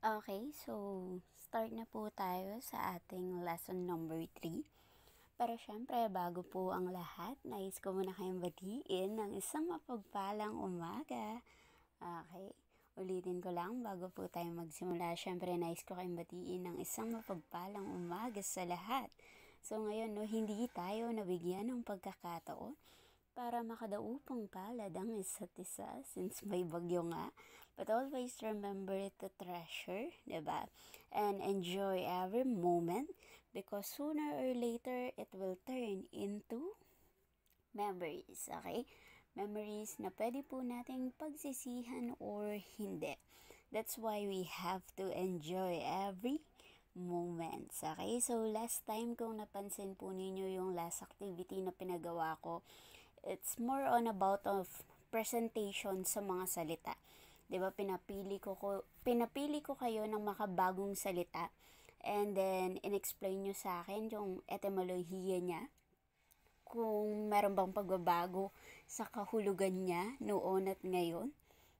Okay, so start na po tayo sa ating lesson number 3. Pero syempre, bago po ang lahat, nais ko muna kayong batiin ng isang mapagpalang umaga. Okay, ulitin ko lang bago po tayo magsimula. Syempre, nais ko kayong batiin ng isang mapagpalang umaga sa lahat. So ngayon, hindi tayo nabigyan ng pagkakataon para makadaupang palad ang isa't isa since may bagyo nga. But always remember to treasure, diba? And enjoy every moment because sooner or later it will turn into memories, okay? Memories na pwede po nating pagsisihan or hindi. That's why we have to enjoy every moments. Okay? So, last time kung napansin po ninyo yung last activity na pinagawa ko, it's more on about of presentation sa mga salita. 'Di ba? Pinapili ko kayo ng makabagong salita and then inexplain nyo sa akin yung etymolohiya niya, kung meron bang pagbabago sa kahulugan niya noon at ngayon,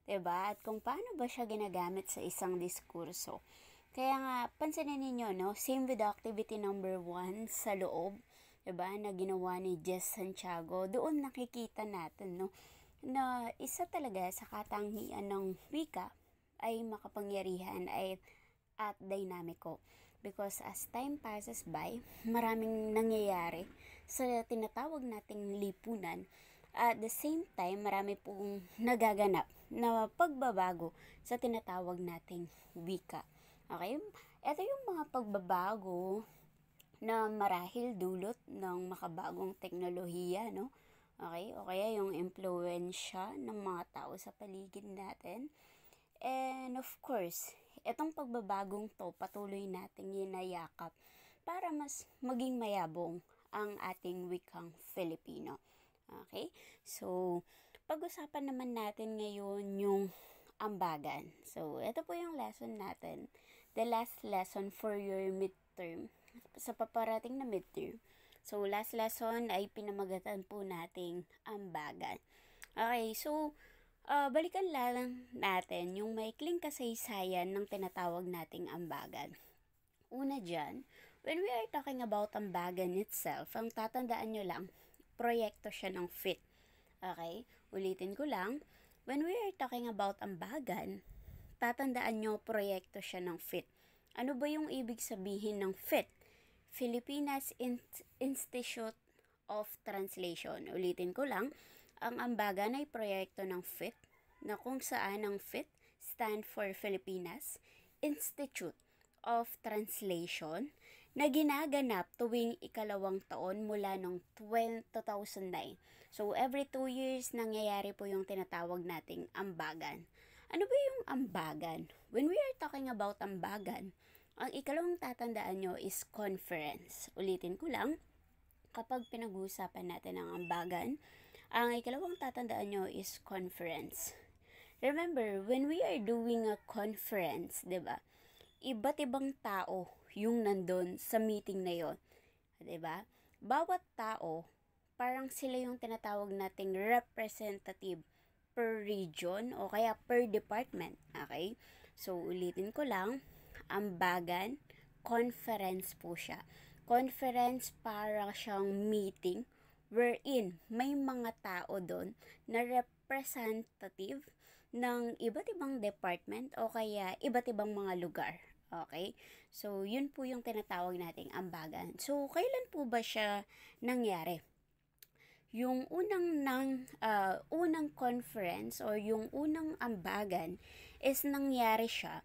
'di ba? At kung paano ba siya ginagamit sa isang diskurso. Kaya nga, pansinin ninyo, no? Same with the activity number 1 sa loob, diba, na ginawa ni Jess Santiago. Doon nakikita natin, no, na isa talaga sa katangian ng wika ay makapangyarihan at dynamico. Because as time passes by, maraming nangyayari sa tinatawag nating lipunan. At the same time, marami pong nagaganap na pagbabago sa tinatawag nating wika. Okay? Ito yung mga pagbabago na marahil dulot ng makabagong teknolohiya, no? Okay? O kaya yung impluensya ng mga tao sa paligid natin. And of course, itong pagbabagong to patuloy nating yinayakap para mas maging mayabong ang ating wikang Filipino. Okay? So, pag-usapan naman natin ngayon yung ambagan. So, ito po yung lesson natin. The last lesson for your midterm. Sa paparating na midterm. So, last lesson ay pinamagatan po nating ambagan. Okay, so, balikan lang natin yung maikling kasaysayan ng tinatawag nating ambagan. Una dyan, when we are talking about ambagan itself, ang tatandaan nyo lang, proyekto siya ng FIT. Okay, ulitin ko lang, when we are talking about ambagan, tatandaan nyo, proyekto siya ng FIT. Ano ba yung ibig sabihin ng FIT? Philippines Institute of Translation. Ulitin ko lang, ang ambagan ay proyekto ng FIT na kung saan ang FIT stand for Filipinas Institute of Translation na ginaganap tuwing ikalawang taon mula noong 2009. So, every 2 years nangyayari po yung tinatawag nating ambagan. Ano ba yung ambagan? When we are talking about ambagan, ang ikalawang tatandaan nyo is conference. Ulitin ko lang, kapag pinag-uusapan natin ang ambagan, ang ikalawang tatandaan nyo is conference. Remember, when we are doing a conference, diba, iba't ibang tao yung nandun sa meeting na yon, diba? Bawat tao, parang sila yung tinatawag nating representative per region o kaya per department. Okay? So, ulitin ko lang, ambagan, conference po siya. Conference para siyang meeting wherein may mga tao doon na representative ng iba't ibang department o kaya iba't ibang mga lugar. Okay? So, yun po yung tinatawag nating ambagan. So, kailan po ba siya nangyari? Yung unang conference or yung unang ambagan is nangyari siya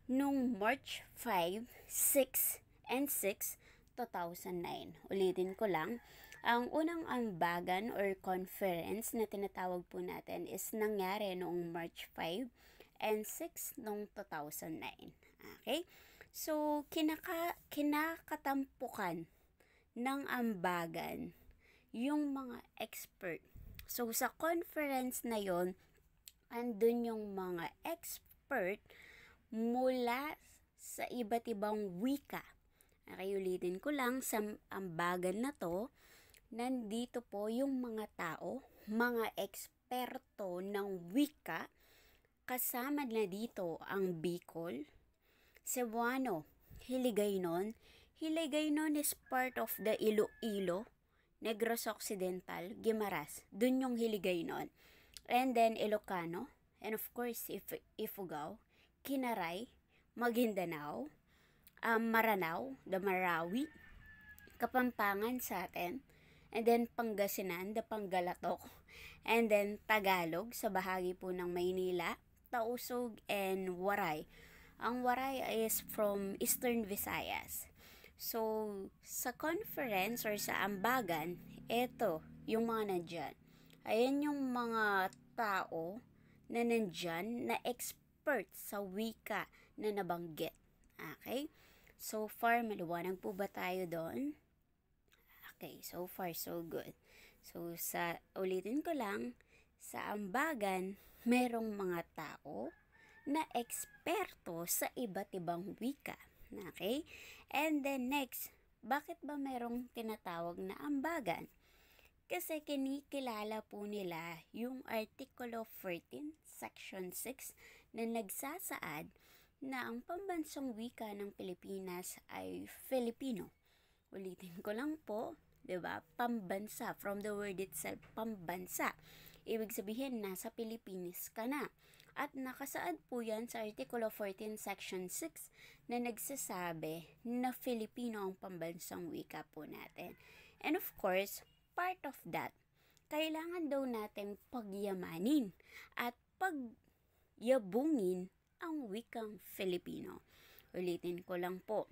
nung March 5, 6, and 6, 2009. Ulitin ko lang, ang unang ambagan or conference na tinatawag po natin is nangyari noong March 5 and 6 noong 2009. Okay? So, kinakatampukan ng ambagan yung mga expert. So, sa conference na yon, andun yung mga expert mula sa iba't ibang wika. Okay, ulitin ko lang, sa ambagan na to, nandito po yung mga tao, mga eksperto ng wika, kasama na dito ang Bicol, Cebuano, Hiligaynon. Hiligaynon is part of the Iloilo, Negros Occidental, Guimaras. Dun yung Hiligaynon. And then Ilocano, and of course Ifugao, Kinaray, Maguindanao, Maranao, the Marawi, Kapampangan sa atin, and then Pangasinan, the Panggalatok, and then Tagalog sa bahagi po ng Maynila, Tausug, and Waray. Ang Waray is from Eastern Visayas. So, sa conference or sa ambagan, eto yung mga nandyan. Ayan yung mga tao na nandyan na expert sa wika na nabanggit. Okay? So far, maliwanag po ba tayo doon? Okay, so far so good. So ulitin ko lang, sa ambagan, merong mga tao na eksperto sa iba't ibang wika. Okay? And then next, bakit ba merong tinatawag na ambagan? Kasi kinikilala po nila yung Artikulo 14, Section 6 na nagsasaad na ang pambansang wika ng Pilipinas ay Filipino. Ulitin ko lang po, 'di ba? Pambansa, from the word itself, pambansa. Ibig sabihin, nasa Pilipinas ka na. At nakasaad po yan sa Artikulo 14, Section 6 na nagsasabi na Filipino ang pambansang wika po natin. And of course, part of that, kailangan daw natin pagyamanin at pagyabungin ang wikang Filipino. Ulitin ko lang po,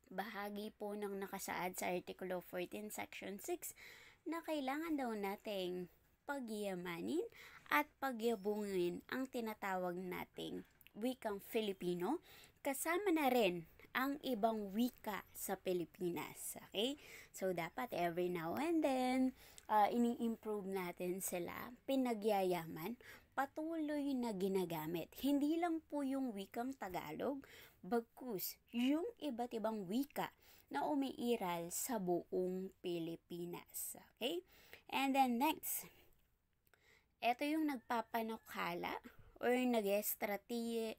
bahagi po ng nakasaad sa Artikulo 14, Section 6 na kailangan daw nating pagyamanin at pagyabungin ang tinatawag nating wikang Filipino, kasama na rin ang ibang wika sa Pilipinas. Okay? So, dapat every now and then, ini-improve natin sila, pinagyayaman, patuloy na ginagamit. Hindi lang po yung wikang Tagalog, bagkus yung iba't ibang wika na umiiral sa buong Pilipinas. Okay? And then next, ito yung nagpapanukala or nag-strategy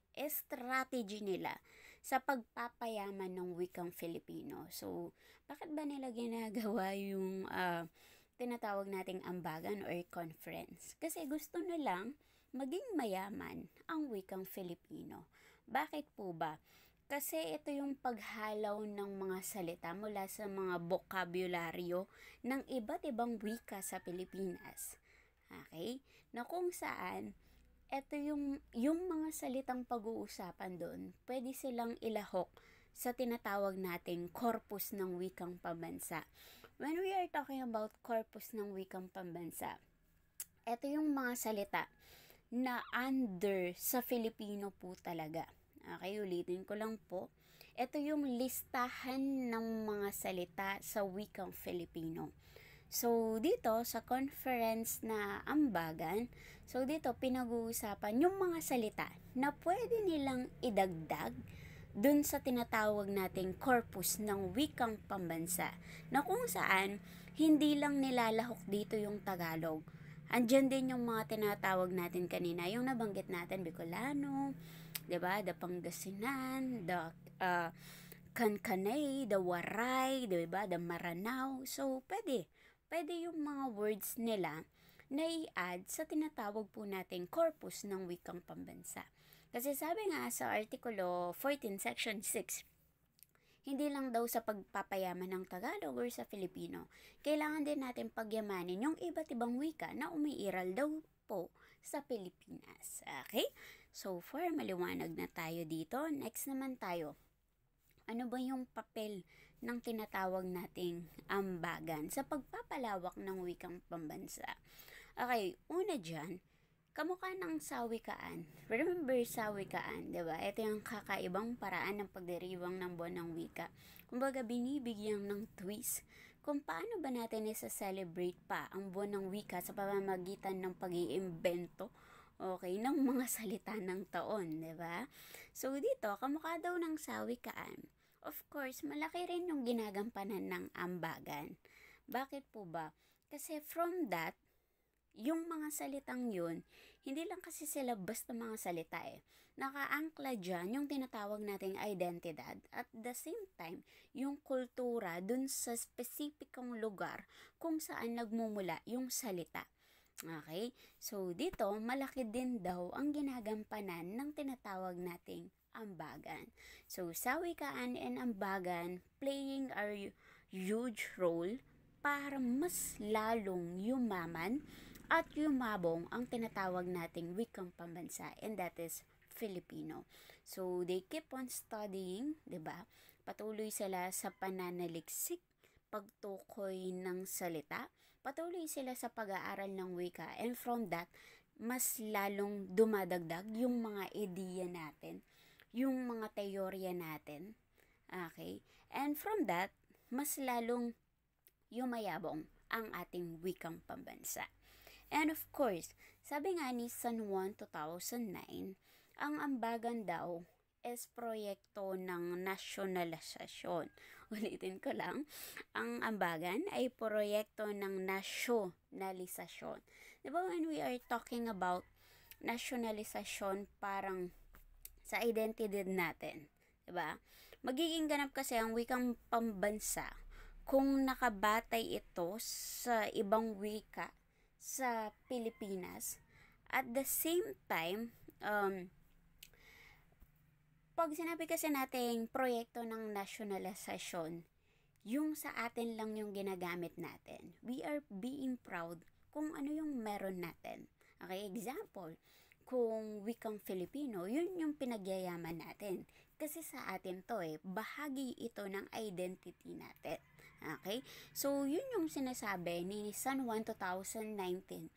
nila sa pagpapayaman ng wikang Filipino. So, bakit ba nila ginagawa yung tinatawag nating ambagan or conference? Kasi gusto nilang maging mayaman ang wikang Filipino. Bakit po ba? Kasi ito yung paghalaw ng mga salita mula sa mga bokabularyo ng iba't ibang wika sa Pilipinas. Okay? Na kung saan, ito yung mga salitang pag-uusapan doon, pwede silang ilahok sa tinatawag nating corpus ng wikang pambansa. When we are talking about corpus ng wikang pambansa, ito yung mga salita na under sa Filipino po talaga. Okay, ulitin ko lang po. Ito yung listahan ng mga salita sa wikang Filipino. So, dito sa conference na ambagan, so dito pinag-uusapan yung mga salita na pwede nilang idagdag dun sa tinatawag nating corpus ng wikang pambansa, na kung saan hindi lang nilalahok dito yung Tagalog. Andyan din yung mga tinatawag natin kanina, yung nabanggit natin, Bicolano, 'di ba? The Pangasinan, the Kankanay, the Waray, 'di ba? The Maranao. So, pwede yung mga words nila na i-add sa tinatawag po nating corpus ng wikang pambansa. Kasi sabi nga sa Artikulo 14, Section 6, hindi lang daw sa pagpapayaman ng Tagalog or sa Filipino, kailangan din natin pagyamanin yung iba't ibang wika na umiiral daw po sa Pilipinas. Okay? So far, maliwanag na tayo dito. Next naman tayo. Ano ba yung papel ng tinatawag nating ambagan sa pagpapalawak ng wikang pambansa? Okay, una dyan, kamukha ng sawikaan. Remember sawikaan, di ba? Ito yung kakaibang paraan ng pagdiriwang ng buwan ng wika. Kumbaga, binibigyan ng twist kung paano ba natin isa-celebrate pa ang buwan ng wika sa pamamagitan ng pag-iimbento, okay, ng mga salita ng taon, di ba? So, dito, kamukha daw ng sawikaan. Of course, malaki rin yung ginagampanan ng ambagan. Bakit po ba? Kasi from that, yung mga salitang yun, hindi lang kasi sila basta mga salita eh. Nakaangkla dyan yung tinatawag nating identidad at the same time, yung kultura dun sa spesipikong lugar kung saan nagmumula yung salita. Okay? So, dito, malaki din daw ang ginagampanan ng tinatawag nating ambagan. So, sa wikaan and ambagan, playing a huge role para mas lalong yumaman at yumabong ang tinatawag nating wikang pambansa, and that is Filipino. So, they keep on studying, 'di ba? Patuloy sila sa pananaliksik, pagtukoy ng salita, patuloy sila sa pag-aaral ng wika, and from that, mas lalong dumadagdag yung mga ideya natin, yung mga teorya natin, okay? And from that, mas lalong yumayabong ang ating wikang pambansa. And of course, sabi nga ni San Juan 2009, ang ambagan daw is proyekto ng nasyonalisasyon. Ulitin ko lang, ang ambagan ay proyekto ng nasyonalisasyon. Diba when we are talking about nasyonalisasyon, parang sa identity natin, diba? Magiging ganap kasi ang wikang pambansa kung nakabatay ito sa ibang wika sa Pilipinas. At the same time, pag sinabi kasi nating proyekto ng nasyonalisasyon, yung sa atin lang yung ginagamit natin. We are being proud kung ano yung meron natin. Okay, example, kung wikang Filipino, yun yung pinagyayaman natin. Kasi sa atin to bahagi ito ng identity natin. Okay? So, yun yung sinasabi ni San Juan 2019.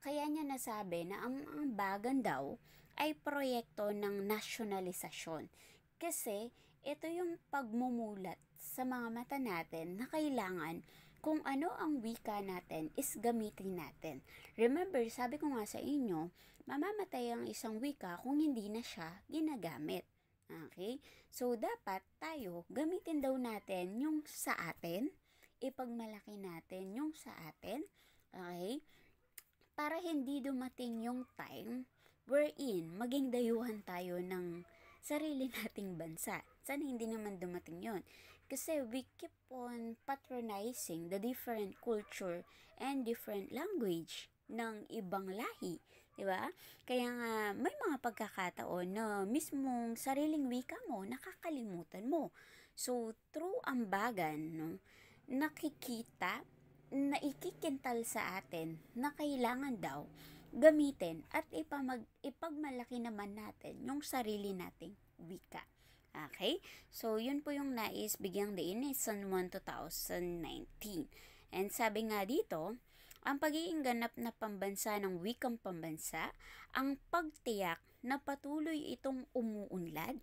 Kaya niya nasabi na ang ambagan daw ay proyekto ng nasyonalisasyon. Kasi, ito yung pagmumulat sa mga mata natin na kailangan kung ano ang wika natin is gamitin natin. Remember, sabi ko nga sa inyo, mamamatay ang isang wika kung hindi na siya ginagamit. Okay? So, dapat tayo, gamitin daw natin yung sa atin, ipagmalaki natin yung sa atin, okay? Para hindi dumating yung time wherein maging dayuhan tayo ng sarili nating bansa. Sana hindi naman dumating yon. Kasi we keep on patronizing the different culture and different language ng ibang lahi. Diba? Kaya nga, may mga pagkakataon na mismong sariling wika mo, nakakalimutan mo. So, through ambagan, no, nakikita, naikikintal sa atin na kailangan daw gamitin at ipagmalaki naman natin yung sarili nating wika. Okay? So, yun po yung nais bigyang diin ni San Juan 2019. And sabi nga dito, ang pagiging ganap na pambansa ng wikang pambansa, ang pagtiyak na patuloy itong umuunlad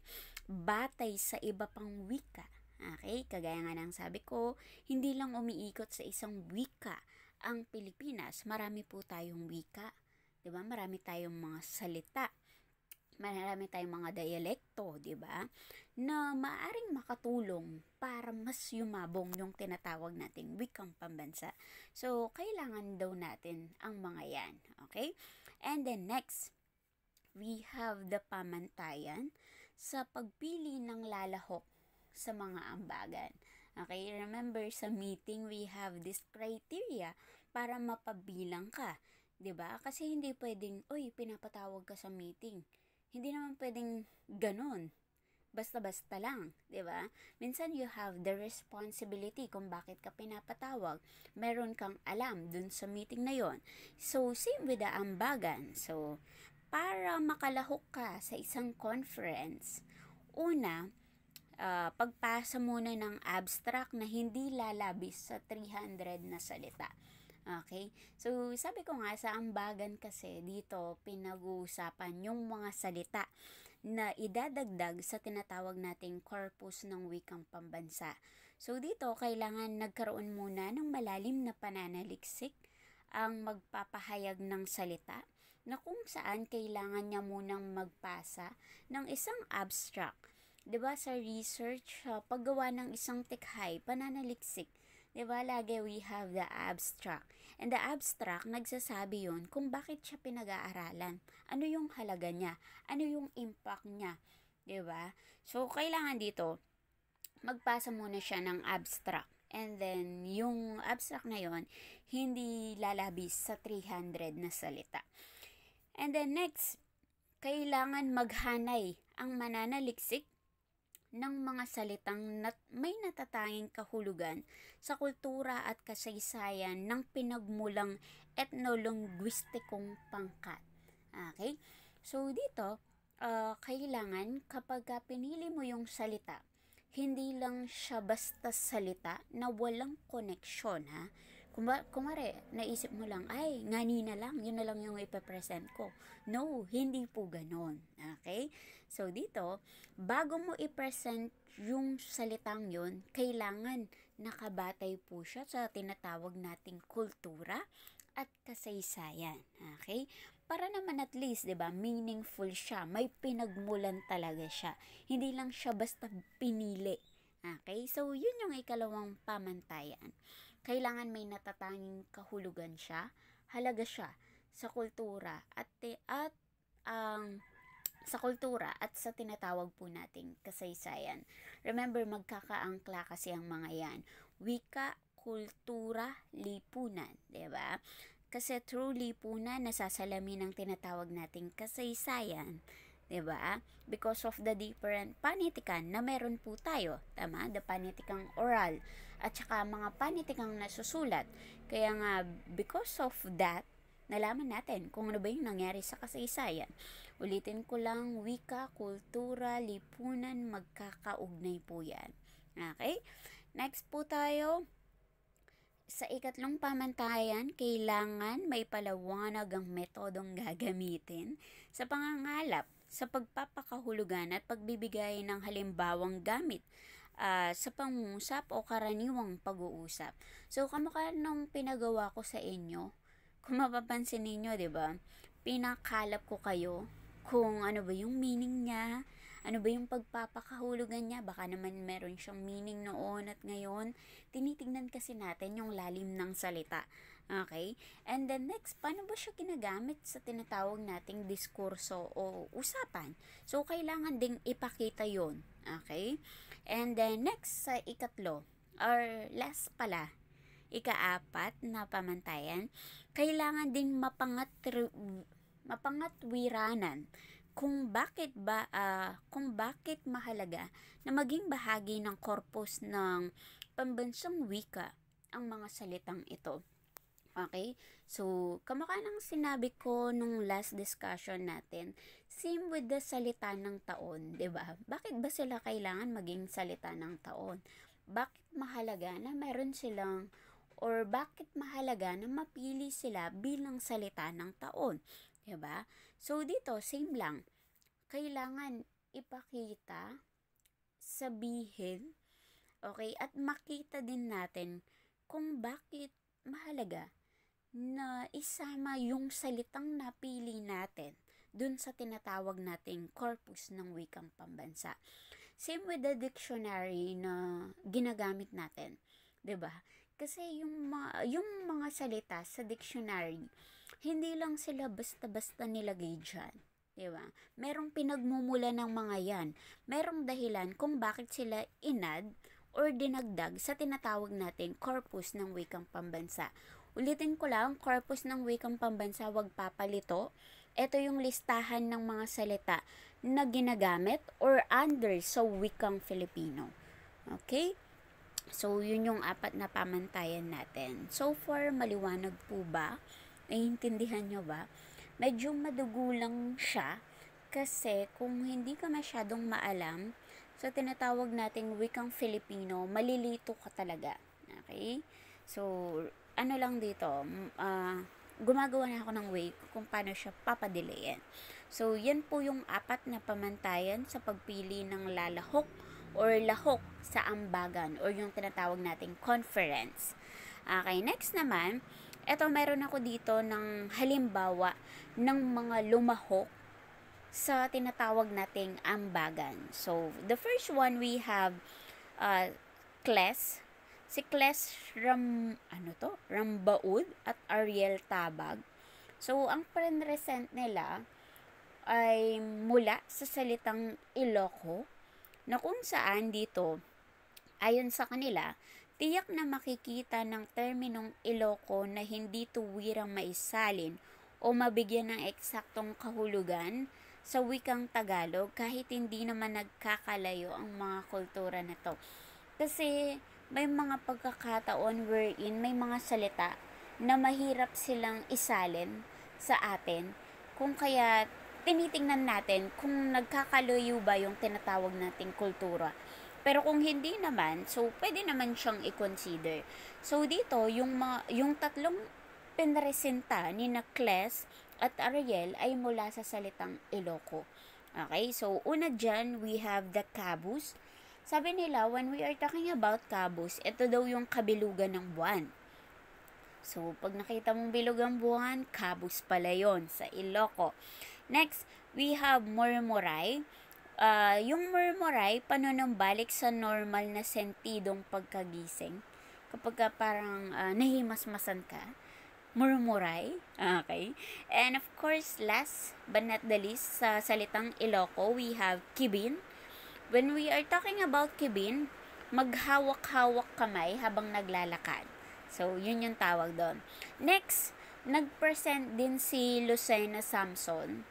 batay sa iba pang wika. Okay, kagaya nga ng sabi ko, hindi lang umiikot sa isang wika ang Pilipinas. Marami po tayong wika. Diba? Marami tayong mga salita. Marami tayong mga dialekto, di ba? Na maaring makatulong para mas yumabong yung tinatawag nating wikang pambansa. So, kailangan daw natin ang mga yan. Okay? And then next, we have the pamantayan sa pagpili ng lalahok sa mga ambagan. Okay? Remember, sa meeting, we have this criteria para mapabilang ka. Diba? Kasi hindi pwedeng, uy, pinapatawag ka sa meeting. Hindi naman pwedeng ganon. Basta-basta lang, di ba? Minsan you have the responsibility kung bakit ka pinapatawag. Meron kang alam dun sa meeting na yon. So, same with the ambagan. So, para makalahok ka sa isang conference, una, pagpasa muna ng abstract na hindi lalabis sa 300 na salita. Okay? So, sabi ko nga, sa ambagan kasi dito pinag-uusapan yung mga salita na idadagdag sa tinatawag nating corpus ng wikang pambansa. So, dito kailangan nagkaroon muna ng malalim na pananaliksik ang magpapahayag ng salita na kung saan kailangan niya munang magpasa ng isang abstract. 'Di ba sa research, paggawa ng isang tikhay, pananaliksik, Diba, lagi we have the abstract. And the abstract, nagsasabi yun kung bakit siya pinag-aaralan. Ano yung halaga niya? Ano yung impact niya? Diba? So, kailangan dito, magpasa muna siya ng abstract. And then, yung abstract na yon hindi lalabis sa 300 na salita. And then next, kailangan maghanay ang mananaliksik ng mga salitang may natatanging kahulugan sa kultura at kasaysayan ng pinagmulang etnolinguistikong pangkat. Okay? So, dito, kailangan kapag pinili mo yung salita, hindi lang siya basta salita na walang koneksyon, ha? Kumare, naisip mo lang, ay, ngani na lang, yun na lang yung ipapresent ko. No, hindi po ganon. Okay? So, dito, bago mo ipresent yung salitang yun, kailangan nakabatay po siya sa tinatawag nating kultura at kasaysayan. Okay? Para naman at least, 'di ba, meaningful siya, may pinagmulan talaga siya. Hindi lang siya basta pinili. Okay? So, yun yung ikalawang pamantayan. Kailangan may natatanging kahulugan siya, halaga siya sa kultura at sa tinatawag po nating kasaysayan. Remember, magkakaangkla kasi ang mga yan. Wika, kultura, lipunan, 'di ba? Kasi through lipunan, nasasalamin ang tinatawag nating kasaysayan. 'Di ba? Because of the different panitikan na meron po tayo. Tama? The panitikang oral at saka mga panitikang nasusulat. Kaya nga, because of that, nalaman natin kung ano ba yung nangyari sa kasaysayan. Ulitin ko lang, wika, kultura, lipunan, magkakaugnay po yan. Okay? Next po tayo. Sa ikatlong pamantayan, kailangan may palawanag ang metodong gagamitin sa pangangalap, sa pagpapakahulugan at pagbibigay ng halimbawang gamit sa pangungusap o karaniwang pag-uusap. So, kamukha nung pinagawa ko sa inyo, kung mapapansin ninyo, 'di ba? Pinakalap ko kayo kung ano ba yung meaning niya, ano ba yung pagpapakahulugan niya, baka naman meron siyang meaning noon at ngayon. Tinitingnan kasi natin yung lalim ng salita. Okay? And then next, paano ba siya ginagamit sa tinatawag nating diskurso o usapan? So, kailangan ding ipakita yon. Okay? And then next, sa ikatlo, or last pala, ikaapat na pamantayan, kailangan ding mapangatwiranan kung bakit mahalaga na maging bahagi ng korpus ng pambansang wika ang mga salitang ito. Okay? So, kamukha ng sinabi ko nung last discussion natin, same with the salita ng taon, 'di ba? Bakit ba sila kailangan maging salita ng taon? Bakit mahalaga na meron silang or bakit mahalaga na mapili sila bilang salita ng taon? 'Di ba? So, dito, same lang. Kailangan ipakita, sabihin, okay, at makita din natin kung bakit mahalaga na isama yung salitang napili natin dun sa tinatawag nating corpus ng wikang pambansa. Same with the dictionary na ginagamit natin, 'di ba? Kasi yung mga salita sa dictionary, hindi lang sila basta-basta nilagay diyan. 'Di ba? Merong pinagmumula ng mga 'yan. Merong dahilan kung bakit sila inad or dinagdag sa tinatawag nating corpus ng wikang pambansa. Ulitin ko lang, corpus ng wikang pambansa, wag papalito. Ito yung listahan ng mga salita na ginagamit or under sa wikang Filipino. Okay? So, yun yung apat na pamantayan natin. So far, maliwanag po ba? Naiintindihan nyo ba? Medyo madugulang siya kasi kung hindi ka masyadong maalam sa tinatawag nating wikang Filipino, malilito ka talaga. Okay? So, ano lang dito, gumagawa na ako ng way kung paano siya papadelayan. So, yan po yung apat na pamantayan sa pagpili ng lalahok or lahok sa ambagan or yung tinatawag nating conference. Okay, next naman, eto meron ako dito ng halimbawa ng mga lumahok sa tinatawag nating ambagan. So, the first one we have Kles. si Kles Rambaud at Ariel Tabag. So, ang present nila ay mula sa salitang Iloco, na kung saan dito, ayon sa kanila, tiyak na makikita ng terminong Iloco na hindi tuwirang maisalin o mabigyan ng eksaktong kahulugan sa wikang Tagalog kahit hindi naman nagkakalayo ang mga kultura na to. Kasi may mga pagkakataon wherein may mga salita na mahirap silang isalin sa atin, kung kaya tinitingnan natin kung nagkakalayo ba yung tinatawag nating kultura. Pero kung hindi naman, so pwede naman siyang i-consider. So dito, yung tatlong pinresenta ni Kles at Ariel ay mula sa salitang Iloco. Okay, so una dyan, we have the Cabus. Sabi nila, when we are talking about Cabus, ito daw yung kabilugan ng buwan. So, pag nakita mong bilog ang buwan, Cabus pala yon sa Iloco. Next, we have Murmuray. Yung murmuray, panunumbalik sa normal na sentidong pagkagising. Kapag ka parang nahimasmasan ka, murmuray. Okay. And of course, last but not the least, sa salitang Iloco, we have Kibin. When we are talking about Kibin, maghawak-hawak kamay habang naglalakad. So, yun yung tawag doon. Next, nag-present din si Lucena Samson.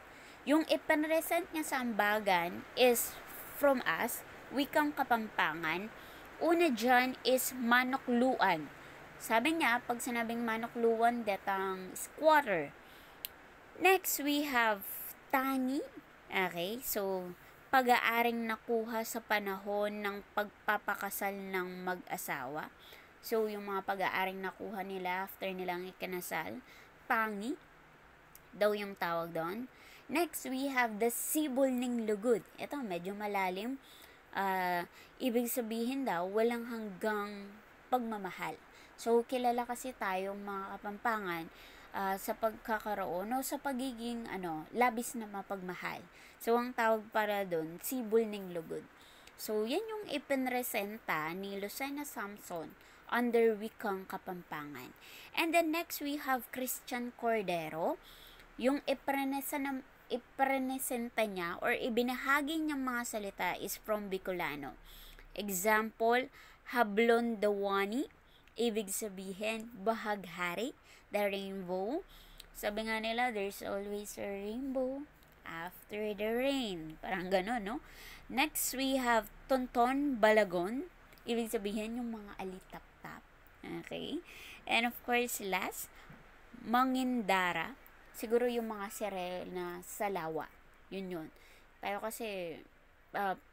Yung ipanresent niya sa ambagan is from us, wikang Kapampangan. Una dyan is manokluan. Sabi niya, pag sinabing manokluan, datang squatter. Next, we have tangi. Okay, so pag-aaring nakuha sa panahon ng pagpapakasal ng mag-asawa. So, yung mga pag-aaring nakuha nila after nilang ikinasal, tangi daw yung tawag doon. Next, we have the sibol ng lugod. Ito, medyo malalim. Ibig sabihin daw, walang hanggang pagmamahal. So, kilala kasi tayong mga Kapampangan sa pagkakaroon o sa pagiging labis na mapagmahal. So, ang tawag para doon, sibol ng lugod. So, yan yung ipinresenta ni Lucena Samson under wikang Kapampangan. And then next, we have Christian Cordero. Yung iprenesenta niya or ibinahagi niyang mga salita is from Bicolano. Example, Hablon Dawani, ibig sabihin, bahaghari, the rainbow. Sabi nga nila, there's always a rainbow after the rain. Parang gano'n, no? Next, we have Tonton Balagon, ibig sabihin yung mga alitap-tap. Okay? And of course, last, Mangindara, siguro yung mga serel na salawa. Yun. Tayo kasi,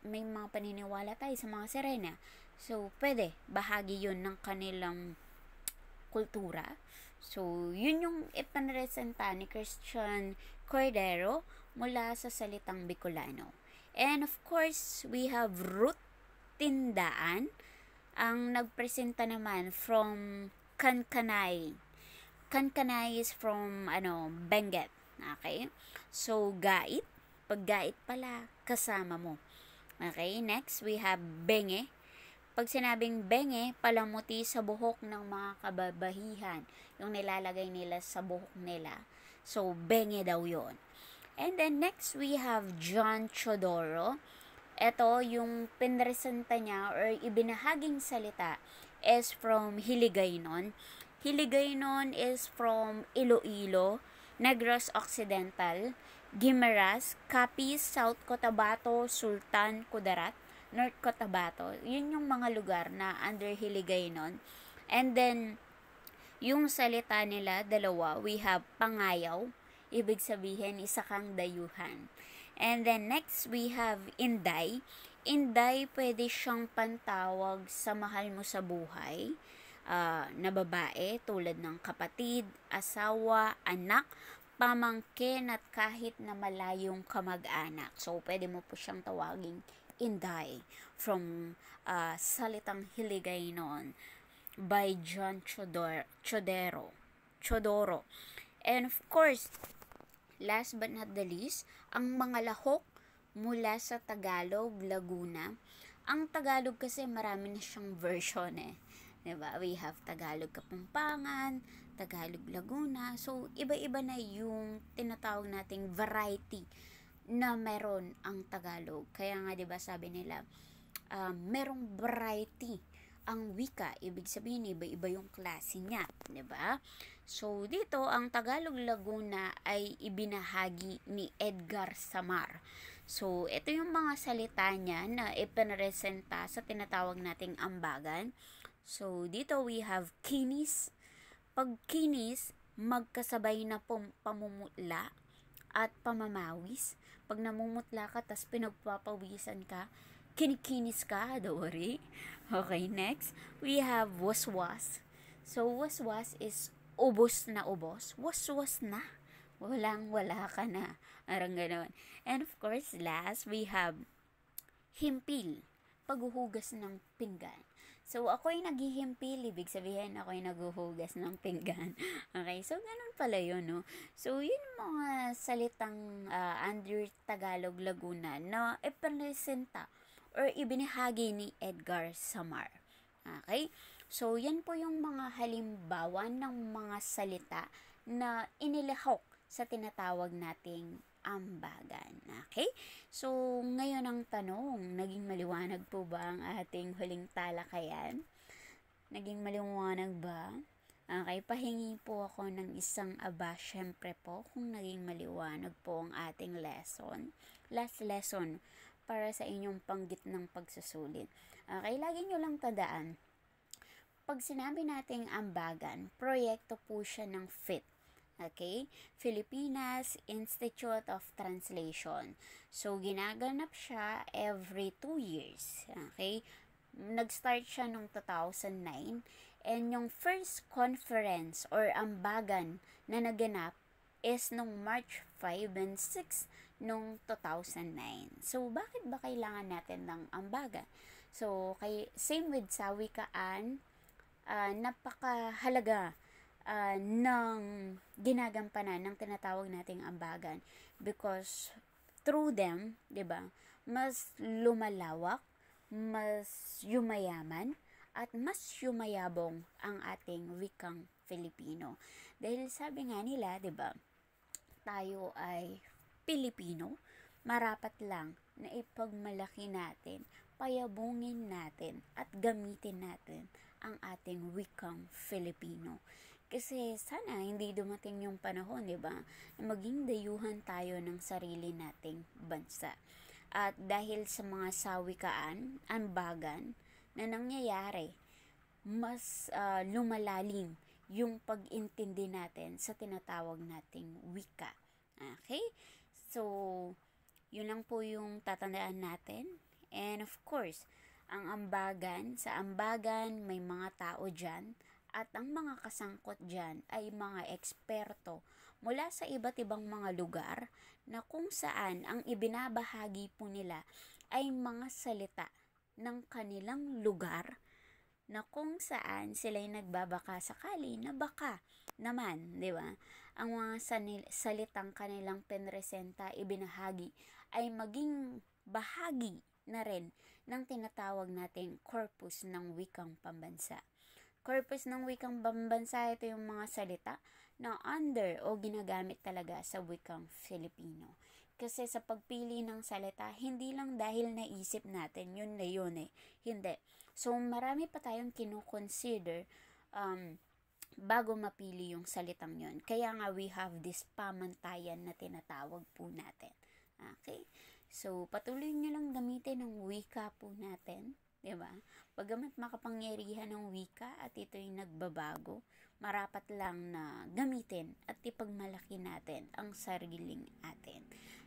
may mga paniniwala tayo sa mga sirena. So, pwede. Bahagi yun ng kanilang kultura. So, yun yung ipanresenta ni Christian Cordero mula sa salitang Bicolano. And of course, we have Ruth Tindaan. Ang nagpresenta naman from Kankanay. Kankanay is from Benguet. Okay? So, gait. Pag gait pala, kasama mo. Okay? Next, we have benge. Pag sinabing benge, palamuti sa buhok ng mga kababahihan. Yung nilalagay nila sa buhok nila. So, benge daw yon. And then next, we have John Chodoro. Ito, yung pinresenta niya or ibinahaging salita is from Hiligaynon. Hiligaynon is from Iloilo, Negros Occidental, Guimaras, Capiz, South Cotabato, Sultan Kudarat, North Cotabato. Yun yung mga lugar na under Hiligaynon. And then, yung salita nila, dalawa, we have Pangayaw, ibig sabihin, isa kang dayuhan. And then next, we have Inday. Inday, pwede siyang pantawag sa mahal mo sa buhay na babae, tulad ng kapatid, asawa, anak, pamangkin, at kahit na malayong kamag-anak. So, pwede mo po siyang tawaging Inday from Salitang Hiligaynon by John Chodoro. And of course, last but not the least, ang mga lahok mula sa Tagalog, Laguna. Ang Tagalog kasi marami na siyang version . 'Diba? We have Tagalog Kapampangan, Tagalog Laguna. So, iba-iba na yung tinatawag nating variety na meron ang Tagalog. Kaya nga 'di ba sabi nila, merong variety ang wika, ibig sabihin iba-iba yung klase niya, 'di ba? So dito ang Tagalog Laguna ay ibinahagi ni Edgar Samar. So ito yung mga salita niya na ipinresenta sa tinatawag nating ambagan. So dito we have kinis. Pag kinis, magkasabay na pamumutla at pamamawis. Pag namumutla ka tas pinagpapawisan ka, kinikinis ka, don't worry. Okay, next, we have waswas. So, waswas is ubos na ubos. Waswas na. Walang wala ka na. Arang ganon. And of course, last, we have himpil. Paghuhugas ng pinggan. So, ako'y naghihimpil, ibig sabihin ako'y naghuhugas ng pinggan. Okay, so ganun pala yun, no? So, yun mga salitang under Tagalog Laguna na ipresenta or ibinahagi ni Edgar Samar. Okay? So, yan po yung mga halimbawa ng mga salita na inilahok sa tinatawag nating ambagan. Okay? So, ngayon ang tanong, naging maliwanag po ba ang ating huling talakayan? Naging maliwanag ba? Okay, pahingi po ako ng isang aba, syempre po, kung naging maliwanag po ang ating lesson. Last lesson para sa inyong panggit ng pagsusulit. Okay, lagi nyo lang tandaan, pag sinabi nating ambagan, proyekto po siya ng FIT. Okay? Filipinas Institute of Translation. So, ginaganap siya every 2 years. Okay? Nag-start siya noong 2009. And yung first conference or ambagan na naganap is nung March 5 and 6 nung 2009. So, bakit ba kailangan natin ng ambagan? So, same with sa wikaan, napakahalaga ng ginagampanan ng tinatawag nating ambagan because through them, 'di ba, mas lumalawak, mas yumayaman at mas yumayabong ang ating wikang Filipino. Dahil sabi nga nila, 'di ba, tayo ay Pilipino, marapat lang na ipagmalaki natin, payabungin natin at gamitin natin ang ating wikang Filipino. Kasi sana hindi dumating yung panahon, 'di ba, na maging dayuhan tayo ng sarili nating bansa. At dahil sa mga sawikaan, ambagan na nangyayari, mas lumalalim yung pag-intindi natin sa tinatawag nating wika. Okay? So, yun lang po yung tatandaan natin. And of course, ang ambagan, sa ambagan may mga tao dyan at ang mga kasangkot dyan ay mga eksperto mula sa iba't ibang mga lugar na kung saan ang ibinabahagi po nila ay mga salita ng kanilang lugar na kung saan sila'y nagbabaka sakali na baka naman, di ba? Ang mga salitang kanilang pinresenta, ibinahagi ay maging bahagi na rin ng tinatawag nating corpus ng wikang pambansa. Corpus ng wikang pambansa, ito yung mga salita na under o ginagamit talaga sa wikang Filipino. Kasi sa pagpili ng salita, hindi lang dahil naisip natin, yun na yun eh. Hindi. So, marami pa tayong kinukonsider bago mapili yung salitang yun. Kaya nga we have this pamantayan na tinatawag po natin. Okay? So, patuloy nyo lang gamitin ang wika po natin. Diba? Bagamat makapangyarihan ng wika at ito'y nagbabago, marapat lang na gamitin at ipagmalaki natin ang sariling atin.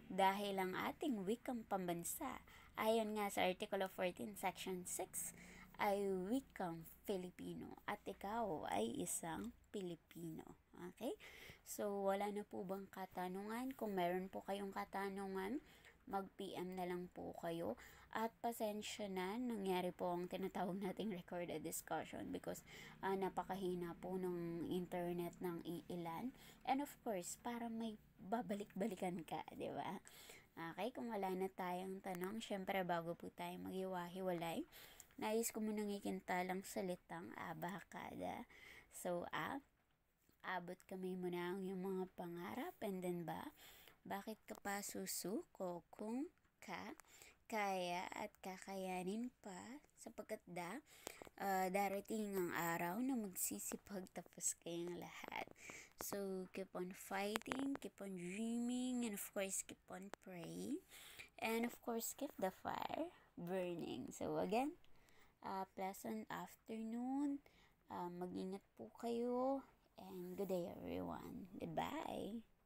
Dahil ang ating wikang pambansa, ayon nga sa Article 14, Section 6, ay wikang Filipino at ikaw ay isang Pilipino. Okay? So, wala na po bang katanungan? Kung meron po kayong katanungan, mag-PM na lang po kayo. At pasensya na, nangyari po ang tinatawag nating recorded discussion because napakahina po ng internet ng iilan. And of course, para may babalik-balikan ka, di ba? Okay, kung wala na tayong tanong, syempre bago po tayo maghiwa-hiwalay, nais ko munang ikintalang salitang abakada. So, abot kamay mo na ang iyong mga pangarap, and then bakit ka pa susuko kung kaya at kakayanin pa, sapagkat darating ang araw na magsisipag tapos kayong lahat. So, keep on fighting, keep on dreaming, and of course, keep on praying. And of course, keep the fire burning. So, again, pleasant afternoon. Mag-ingat po kayo. And good day, everyone. Goodbye.